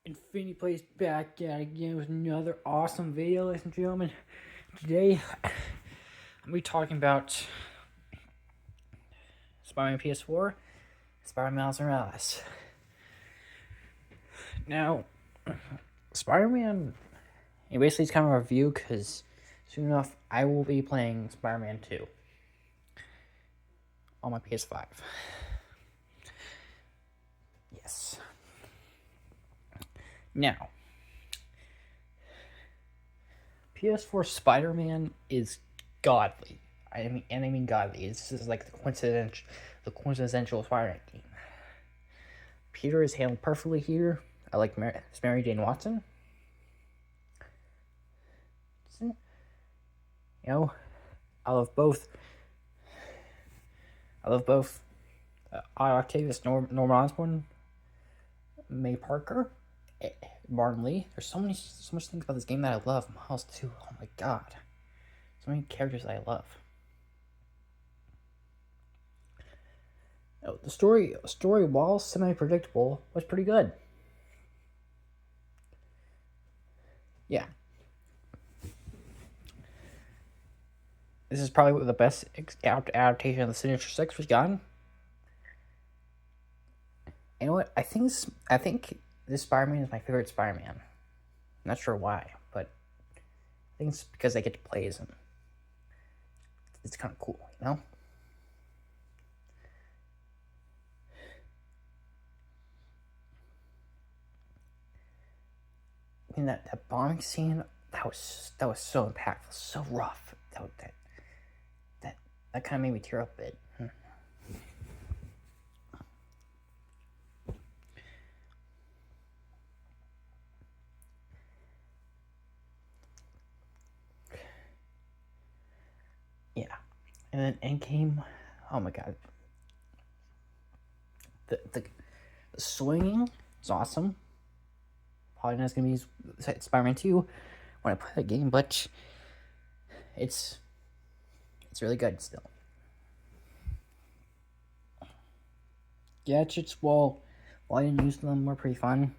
Infinity Plays back at again with another awesome video, ladies and gentlemen. Today, I'm going to be talking about Spider-Man PS4, Spider-Man Miles Morales. Now, Spider-Man, basically it's kind of a review because soon enough I will be playing Spider-Man 2 on my PS5. Yes. Now, PS4 Spider-Man is godly. I mean godly. This is like the quintessential Spider-Man game. Peter is handled perfectly here. I like Mary Jane Watson. You know, I love both. Octavius, Norman Osborn, May Parker, Martin Lee. There's so much things about this game that I love. Miles too. Oh my god, so many characters that I love. Oh, the story, while semi-predictable, was pretty good. Yeah. This is probably the best adaptation of the Sinister Six we've gotten. You know what? I think this Spider-Man is my favorite Spider-Man. I'm not sure why, but I think it's because I get to play as him. It's kind of cool, you know? I mean, that bombing scene, that was so impactful, so rough. That kind of made me tear up a bit. Yeah. And then Endgame, oh my god. The swinging is awesome. Probably not going to be Spider-Man 2 when I play the game, but it's really good still. Gadgets, well, I didn't use them, were pretty fun.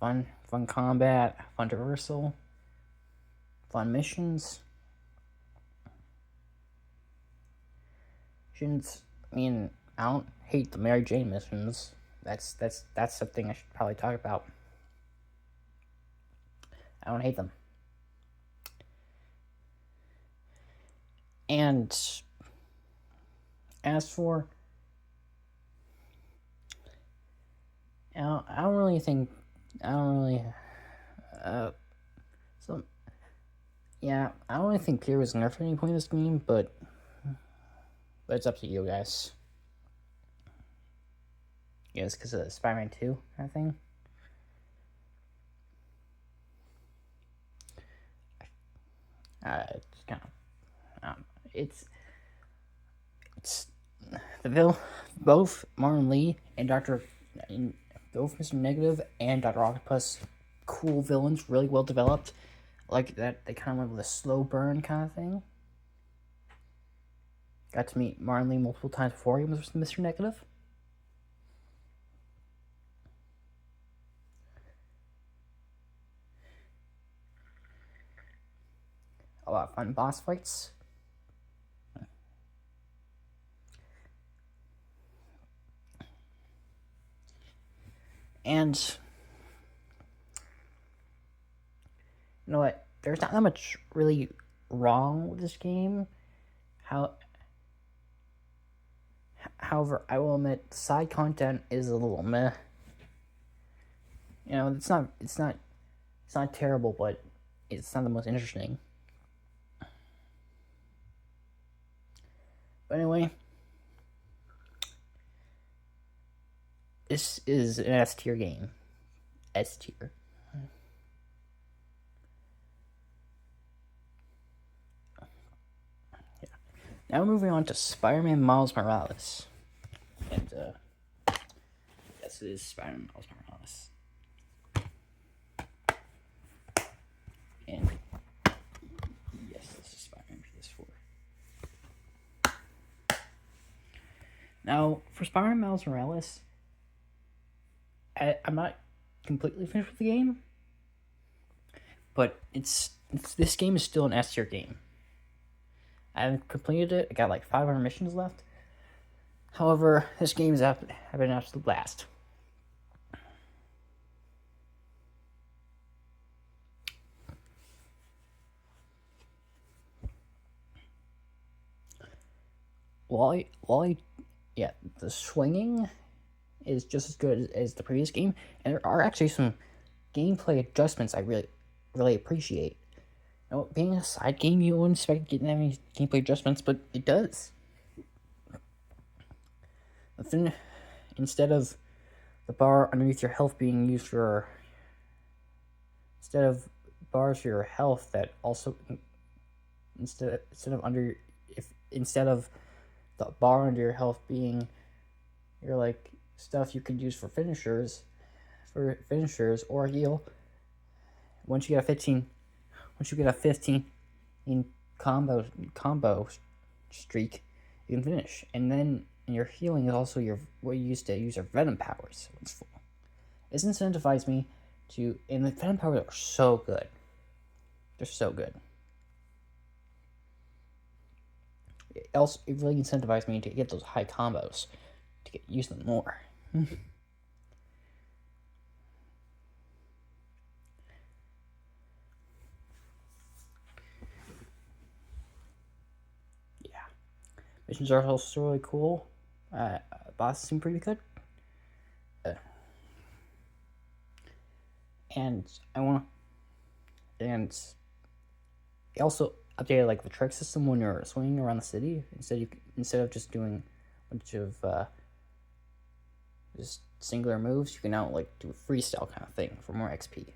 Fun combat, fun traversal, fun missions. I mean, I don't hate the Mary Jane missions. That's the thing I should probably talk about. I don't hate them. And as for, I don't really, think Peter was nerfed at any point in this game, but it's up to you guys. Yeah, it's because of Spider-Man 2, I think. It's kind of, it's both Martin Lee and both Mr. Negative and Dr. Octopus, cool villains, really well developed. Like that, they kind of went with a slow burn kind of thing. Got to meet Martin Lee multiple times before he was Mr. Negative. A lot of fun boss fights. And you know what? There's not that much really wrong with this game. However, I will admit, side content is a little meh. You know, it's not terrible, but it's not the most interesting. But anyway, this is an S tier game. S tier. Yeah. Now moving on to Spider-Man Miles Morales. And yes, it is Spider-Man Miles Morales. And yes, this is Spider-Man PS4. Now, for Spider-Man Miles Morales, I'm not completely finished with the game, but this game is still an S tier game. I haven't completed it. I got like 500 missions left. However, this game has been an absolute blast. Yeah, the swinging is just as good as the previous game, and there are actually some gameplay adjustments I really appreciate. You know, being a side game, you wouldn't expect getting any gameplay adjustments, but it does. Instead of the bar underneath your health being used for, instead of bars for your health that also instead of the bar under your health being your like stuff you could use for finishers or heal. Once you get a 15 in combo streak, you can finish. And then your healing is also what you used to use your venom powers when it's full. This incentivized me to, and the venom powers are so good. They're so good. It really incentivized me to get those high combos, to use them more. Yeah, missions are also really cool. Bosses seem pretty good. And it also updated like the trick system when you're swinging around the city. Instead of just doing a bunch of just singular moves, you can now like do a freestyle kind of thing for more XP.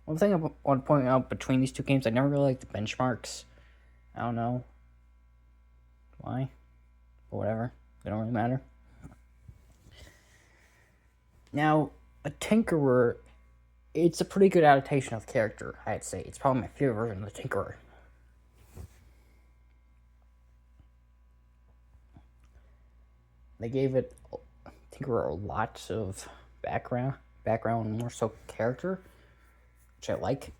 One thing I want to point out between these two games, I never really liked the benchmarks. I don't know why, but whatever. They don't really matter. Now, a Tinkerer, it's a pretty good adaptation of the character, I'd say. It's probably my favorite version of the Tinkerer. They gave Tinkerer a lot of background, and more so character, which I like.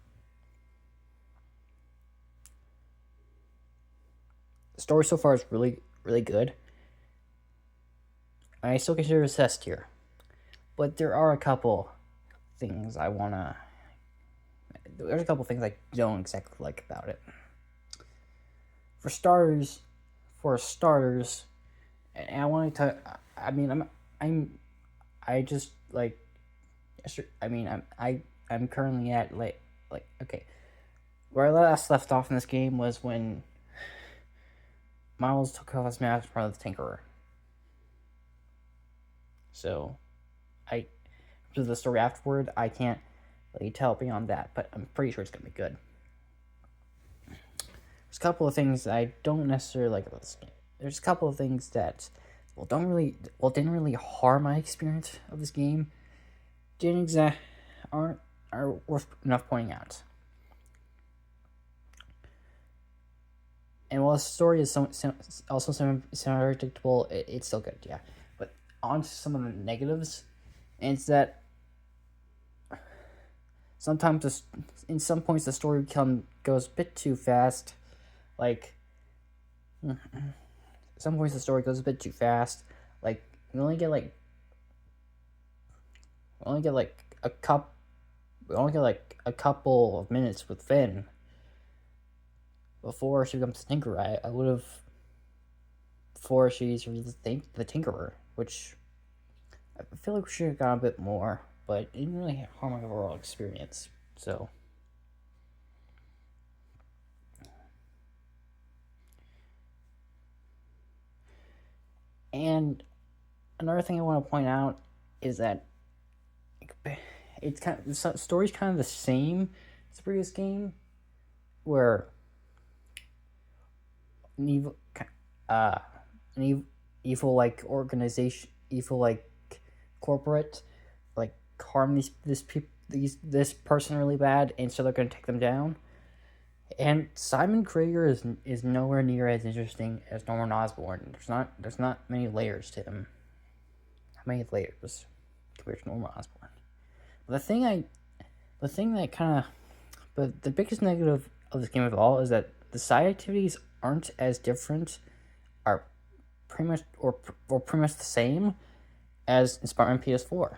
The story so far is really, really good. I still consider it S tier, but there are a couple things there's a couple things I don't exactly like about it. For starters, and I want to. I mean, I'm currently at okay. Where I last left off in this game was when Miles took off his mask in front of the Tinkerer. So, to the story afterward, I can't really tell beyond that, but I'm pretty sure it's gonna be good. There's a couple of things I don't necessarily like about this game. There's a couple of things that didn't really harm my experience of this game. Aren't worth enough pointing out. And while the story is also semi-predictable, it's still good, yeah. But on to some of the negatives, and it's that sometimes in some points the story goes a bit too fast. Like, some points the story goes a bit too fast. Like, we only get a couple of minutes with Finn before she becomes the Tinkerer. I would have, before she's the Tinkerer, which I feel like we should have got a bit more, but it didn't really harm my overall experience. So, and another thing I want to point out is that the story's kind of the same as the previous game, where an evil like organization, evil like corporate, like harm this person really bad, and so they're gonna take them down. And Simon Krieger is nowhere near as interesting as Norman Osborn. There's not many layers to him. How many layers compared to Norman Osborn? the thing that kind of, but the biggest negative of this game of all is that the side activities aren't as different, are pretty much or pretty much the same as in Spider-Man PS4.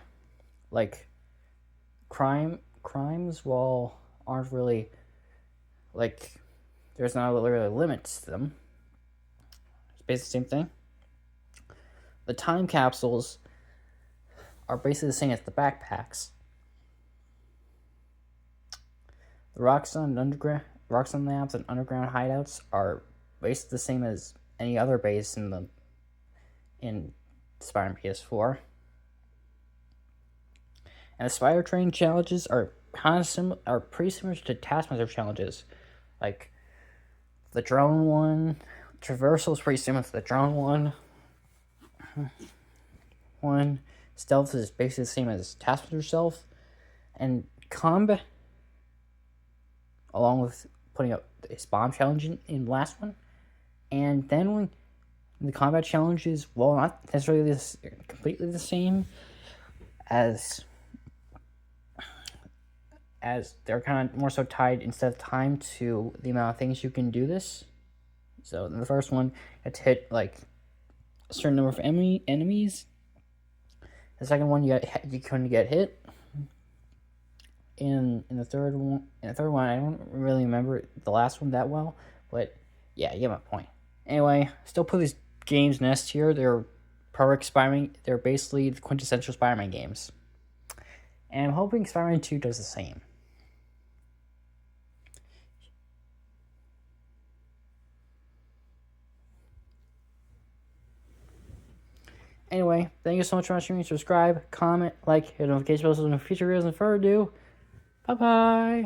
Like crimes, while aren't really like there's not really limits to them. It's basically the same thing. The time capsules are basically the same as the backpacks. The Roxxon labs and underground hideouts are basically the same as any other base in Spider-Man PS4. And the Spider Train challenges are pretty similar to Taskmaster challenges. Like the drone one, traversal is pretty similar to the drone one. Stealth is basically the same as Taskmaster stealth, and combat, along with putting up this bomb challenge in the last one. And then when the combat challenges, well, not necessarily completely the same as they're kind of more so tied instead of time to the amount of things you can do this. So in the first one, you have to hit like a certain number of enemies. The second one, you couldn't get hit. In the third one, I don't really remember the last one that well, but yeah, you get my point. Anyway, still put these games in S tier. They're perfect Spider-Man. They're basically the quintessential Spider-Man games, and I'm hoping Spider-Man 2 does the same. Anyway, thank you so much for watching. Subscribe, comment, like, hit the notification bells for future videos, and further ado, bye bye.